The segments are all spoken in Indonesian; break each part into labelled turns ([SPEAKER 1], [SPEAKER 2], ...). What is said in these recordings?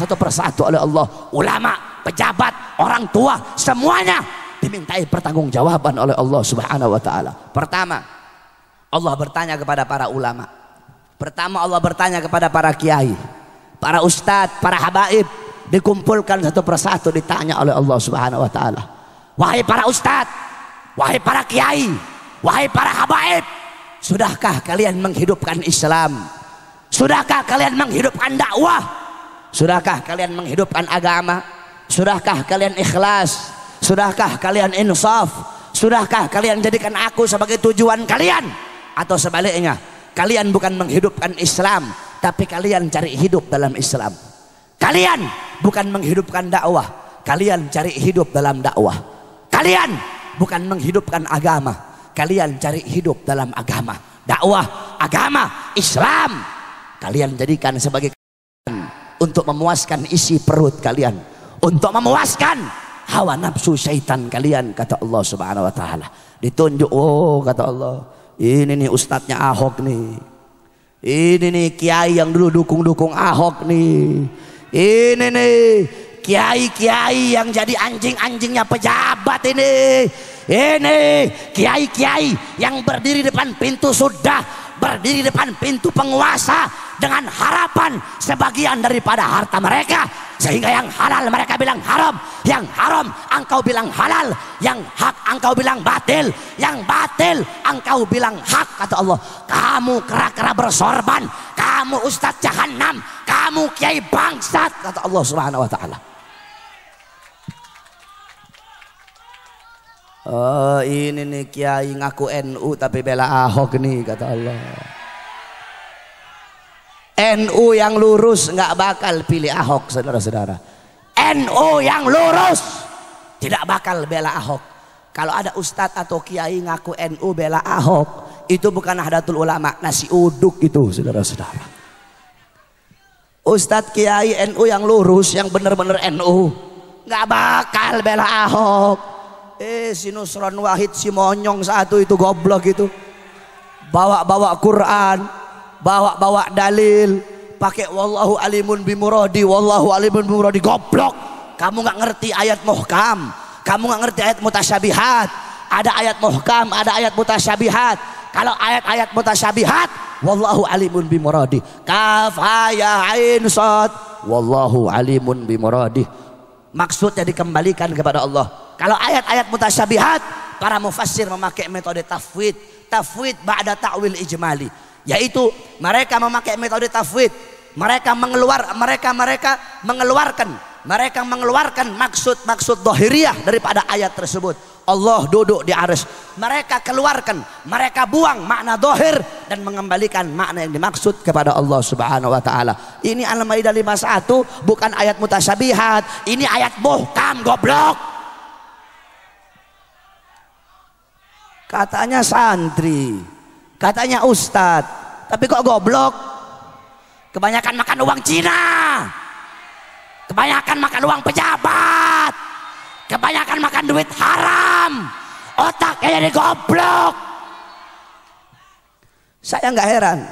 [SPEAKER 1] satu persatu oleh Allah. Ulama, pejabat, orang tua, semuanya dimintai pertanggungjawaban oleh Allah Subhanahu wa taala. Pertama, Allah bertanya kepada para ulama. Pertama, Allah bertanya kepada para kiai, para ustadz, para habaib, dikumpulkan satu persatu, ditanya oleh Allah Subhanahu wa taala. Wahai para ustadz, wahai para kiai, wahai para habaib, sudahkah kalian menghidupkan Islam? Sudahkah kalian menghidupkan dakwah? Sudahkah kalian menghidupkan agama? Sudahkah kalian ikhlas? Sudahkah kalian insaf? Sudahkah kalian jadikan aku sebagai tujuan kalian? Atau sebaliknya, kalian bukan menghidupkan Islam, tapi kalian cari hidup dalam Islam. Kalian bukan menghidupkan dakwah, kalian cari hidup dalam dakwah. Kalian bukan menghidupkan agama, kalian cari hidup dalam agama. Dakwah, agama, Islam kalian jadikan sebagai untuk memuaskan isi perut kalian, untuk memuaskan hawa nafsu syaitan kalian, kata Allah Subhanahu wa taala. Ditunjuk, oh kata Allah, ini nih ustadznya Ahok nih, ini nih kiai yang dulu dukung Ahok nih, ini nih kiai-kiai yang jadi anjing-anjingnya pejabat ini kiai-kiai yang berdiri depan pintu, sudah berdiri depan pintu penguasa dengan harapan sebagian daripada harta mereka, sehingga yang halal mereka bilang haram, yang haram engkau bilang halal, yang hak engkau bilang batil, yang batil engkau bilang hak, kata Allah. Kamu kera-kera bersorban, kamu ustadz jahanam, kamu kiai bangsat, kata Allah Subhanahu wa taala. Oh, ini nih kiai ngaku NU tapi bela Ahok nih, kata Allah. NU yang lurus nggak bakal pilih Ahok, saudara-saudara. NU yang lurus tidak bakal bela Ahok. Kalau ada ustadz atau kiai ngaku NU bela Ahok, itu bukan Nahdlatul Ulama, nasi uduk itu, saudara-saudara. Ustadz kiai NU yang lurus, yang bener-bener NU, nggak bakal bela Ahok. Si Nusron Wahid, si monyong satu itu goblok itu, bawa-bawa Quran, bawa-bawa dalil, pakai wallahu alimun bimuradi, wallahu alimun bimuradi, goblok. Kamu nggak ngerti ayat muhkam, kamu nggak ngerti ayat mutasyabihat. Ada ayat muhkam, ada ayat mutasyabihat. Kalau ayat-ayat mutasyabihat, wallahu alimun bimuradi, kaf ha ya ain sad, wallahu alimun bimuradi, maksudnya dikembalikan kepada Allah. Kalau ayat-ayat mutasyabihat, para mufassir memakai metode tafwid, tafwid ba'da ta'wil ijmali, yaitu mereka memakai metode tafwid, mereka mengeluarkan maksud-maksud dhahiriyah daripada ayat tersebut. Allah duduk di arsy, mereka keluarkan, mereka buang makna dhahir dan mengembalikan makna yang dimaksud kepada Allah Subhanahu wa taala. Ini Al-Maidah 51 bukan ayat mutasyabihat, ini ayat muhkam, goblok. Katanya santri, katanya ustadz, tapi kok goblok? Kebanyakan makan uang Cina, kebanyakan makan uang pejabat, kebanyakan makan duit haram, otaknya jadi goblok. Saya nggak heran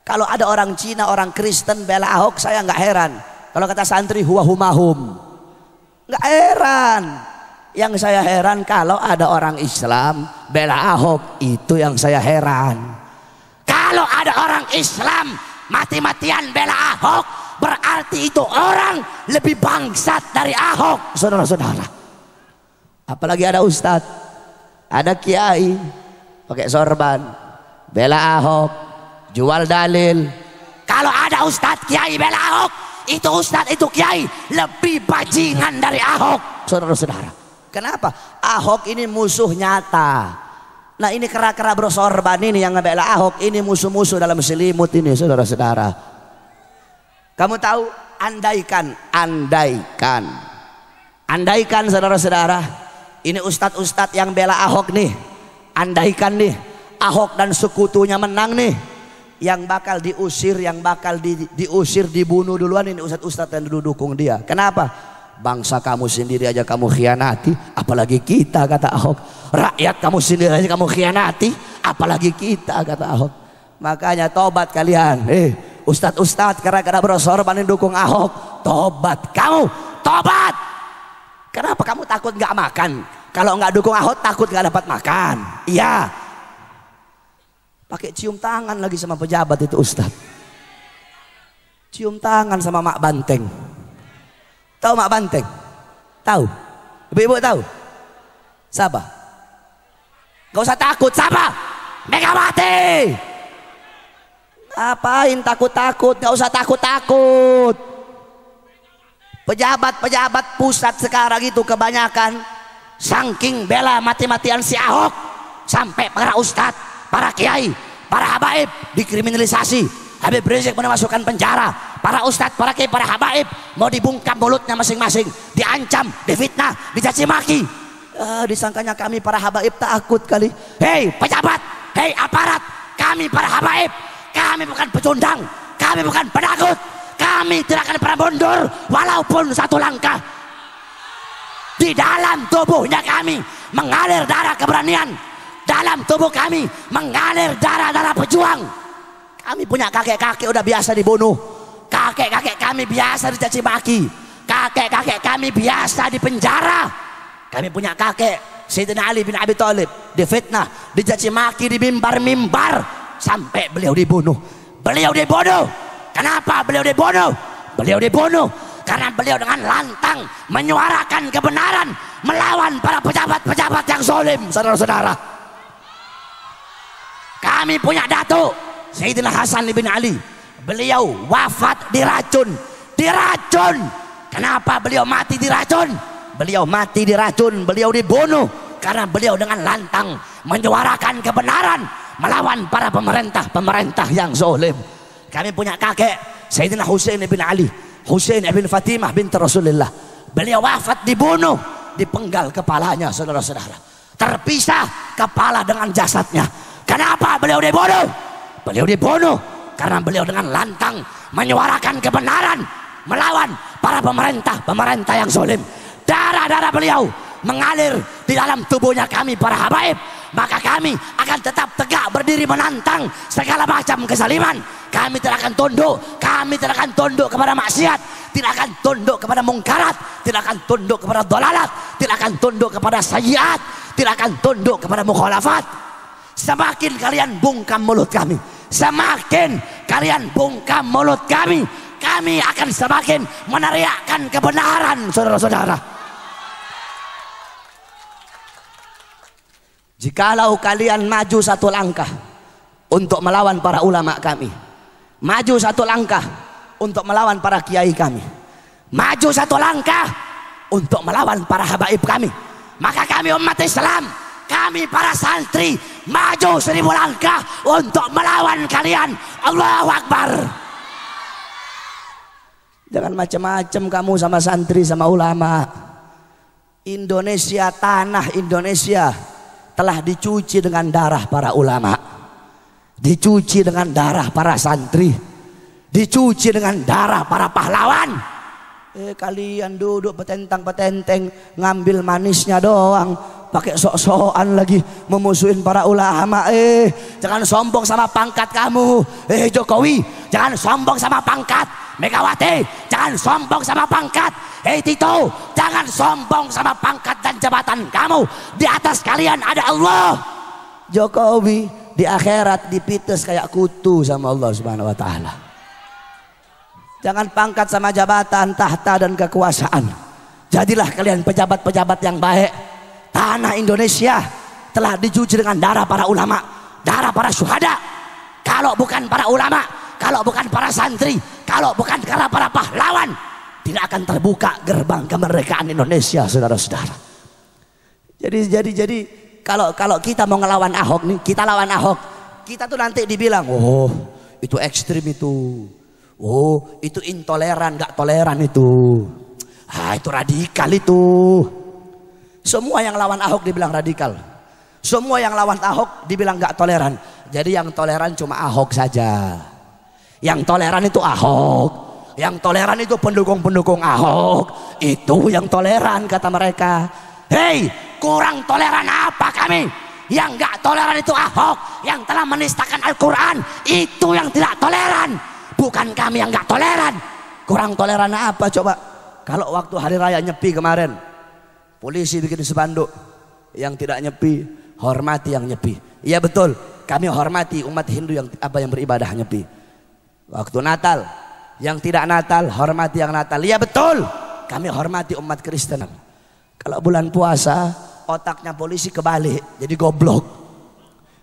[SPEAKER 1] kalau ada orang Cina, orang Kristen bela Ahok, saya nggak heran. Kalau kata santri huwa humahum, nggak heran. Yang saya heran kalau ada orang Islam bela Ahok, itu yang saya heran. Kalau ada orang Islam mati-matian bela Ahok, berarti itu orang lebih bangsat dari Ahok, saudara-saudara. Apalagi ada ustadz, ada kiai pakai sorban bela Ahok, jual dalil. Kalau ada ustadz kiai bela Ahok, itu ustadz, itu kiai lebih bajingan dari Ahok, saudara-saudara. Kenapa? Ahok ini musuh nyata. Nah, ini kera-kera bersorban ini yang ngebela Ahok, ini musuh-musuh dalam selimut ini, saudara-saudara. Kamu tahu, andaikan saudara-saudara, ini ustadz-ustadz yang bela Ahok nih, andaikan nih Ahok dan sekutunya menang nih, yang bakal diusir, yang bakal diusir, dibunuh duluan ini ustadz-ustadz yang didukung dia. Kenapa? Bangsa kamu sendiri aja kamu khianati, apalagi kita, kata Ahok. Rakyat kamu sendiri aja kamu khianati, apalagi kita, kata Ahok. Makanya tobat kalian, ustadz-ustadz gara-gara bersorban dukung Ahok, tobat. Kamu tobat. Kenapa kamu takut nggak makan? Kalau nggak dukung Ahok takut nggak dapat makan? Iya. Pakai cium tangan lagi sama pejabat itu Ustaz. Cium tangan sama Mak Banteng. Tahu Mak Banteng? Tahu? Ibu-ibu tahu? Siapa? Gak usah takut. Siapa? Megawati. Ngapain takut-takut? Gak usah takut-takut. Pejabat-pejabat pusat sekarang itu kebanyakan saking bela mati-matian si Ahok sampai para ustadz, para kiai, para habaib dikriminalisasi. Habib Rizik mau dimasukkan penjara. Para ustadz, para kiai, para habaib mau dibungkam mulutnya masing-masing, diancam, difitnah, dicaci maki. Disangkanya kami para habaib takut kali. Hei pejabat, hei aparat, kami para habaib, kami bukan pecundang, kami bukan penakut, kami tidak akan pernah mundur walaupun satu langkah. Di dalam tubuhnya kami mengalir darah keberanian, dalam tubuh kami mengalir darah-darah pejuang. Kami punya kakek-kakek udah biasa dibunuh, kakek-kakek kami biasa dicaci maki, kakek-kakek kami biasa dipenjara. Kami punya kakek Sayyidina Ali bin Abi Thalib difitnah, dicaci maki di mimbar-mimbar sampai beliau dibunuh. Beliau dibunuh. Kenapa beliau dibunuh? Beliau dibunuh karena beliau dengan lantang menyuarakan kebenaran melawan para pejabat-pejabat yang zalim. Saudara-saudara, kami punya datuk Sayyidina Hasan bin Ali. Beliau wafat diracun. Diracun. Kenapa beliau mati diracun? Beliau mati diracun, beliau dibunuh karena beliau dengan lantang menyuarakan kebenaran melawan para pemerintah yang zalim. Kami punya kakek Sayyidina Husain bin Ali, Husain bin Fatimah binti Rasulullah. Beliau wafat dibunuh, dipenggal kepalanya, saudara-saudara. Terpisah kepala dengan jasadnya. Kenapa beliau dibunuh? Beliau dibunuh karena beliau dengan lantang menyuarakan kebenaran melawan para pemerintah yang zalim. Darah-darah beliau mengalir di dalam tubuhnya kami para habaib. Maka kami akan tetap tegak berdiri menantang segala macam kezaliman. Kami tidak akan tunduk. Kami tidak akan tunduk kepada maksiat, tidak akan tunduk kepada mungkarat, tidak akan tunduk kepada dolalat, tidak akan tunduk kepada sayyiat, tidak akan tunduk kepada mukhalafat. Semakin kalian bungkam mulut kami, semakin kalian bungkam mulut kami akan semakin meneriakkan kebenaran, saudara-saudara. Jikalau kalian maju satu langkah untuk melawan para ulama kami, maju satu langkah untuk melawan para kiai kami, maju satu langkah untuk melawan para habaib kami, maka kami umat Islam, kami para santri maju 1000 langkah untuk melawan kalian. Allahu Akbar. Jangan macam-macam kamu sama santri sama ulama. Indonesia, tanah Indonesia telah dicuci dengan darah para ulama, dicuci dengan darah para santri, dicuci dengan darah para pahlawan. Kalian duduk petentang-petenteng ngambil manisnya doang, pakai sok-sokan lagi memusuhin para ulama. Jangan sombong sama pangkat kamu. Jokowi, jangan sombong sama pangkat. Megawati, jangan sombong sama pangkat. Tito, jangan sombong sama pangkat dan jabatan kamu. Di atas kalian ada Allah. Jokowi di akhirat dipites kayak kutu sama Allah Subhanahu wa taala. Jangan pangkat sama jabatan, tahta dan kekuasaan. Jadilah kalian pejabat-pejabat yang baik. Tanah Indonesia telah dicuci dengan darah para ulama, darah para syuhada. Kalau bukan para ulama, kalau bukan para santri, kalau bukan karena para pahlawan, tidak akan terbuka gerbang kemerdekaan Indonesia, saudara-saudara. Jadi kalau kita mau ngelawan Ahok nih, kita lawan Ahok, kita tuh nanti dibilang, oh itu ekstrim itu, oh itu intoleran, gak toleran itu, itu radikal itu. Semua yang lawan Ahok dibilang radikal, semua yang lawan Ahok dibilang gak toleran. Jadi yang toleran cuma Ahok saja. Yang toleran itu Ahok, yang toleran itu pendukung-pendukung Ahok, itu yang toleran kata mereka. Hei, kurang toleran apa kami? Yang gak toleran itu Ahok yang telah menistakan Al-Quran, itu yang tidak toleran. Bukan kami yang gak toleran. Kurang toleran apa coba? Kalau waktu hari raya Nyepi kemarin, polisi bikin spanduk, yang tidak nyepi hormati yang nyepi. Iya betul, kami hormati umat Hindu yang beribadah nyepi. Waktu Natal, yang tidak Natal hormati yang Natal. Iya betul, kami hormati umat Kristen. Kalau bulan puasa, otaknya polisi kebalik, jadi goblok.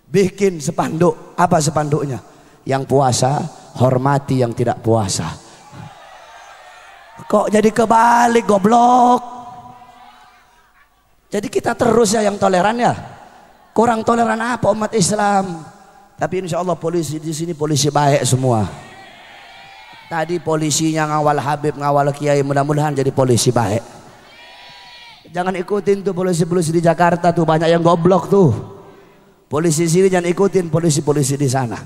[SPEAKER 1] Bikin spanduk, apa spanduknya? Yang puasa hormati yang tidak puasa. Kok jadi kebalik, goblok? Jadi kita terus ya yang toleran ya. Kurang toleran apa umat Islam? Tapi insya Allah polisi di sini polisi baik semua. Tadi polisinya ngawal Habib, ngawal Kiai, mudah-mudahan jadi polisi baik. Jangan ikutin tuh polisi-polisi di Jakarta tuh, banyak yang goblok tuh. Polisi sini jangan ikutin polisi-polisi di sana.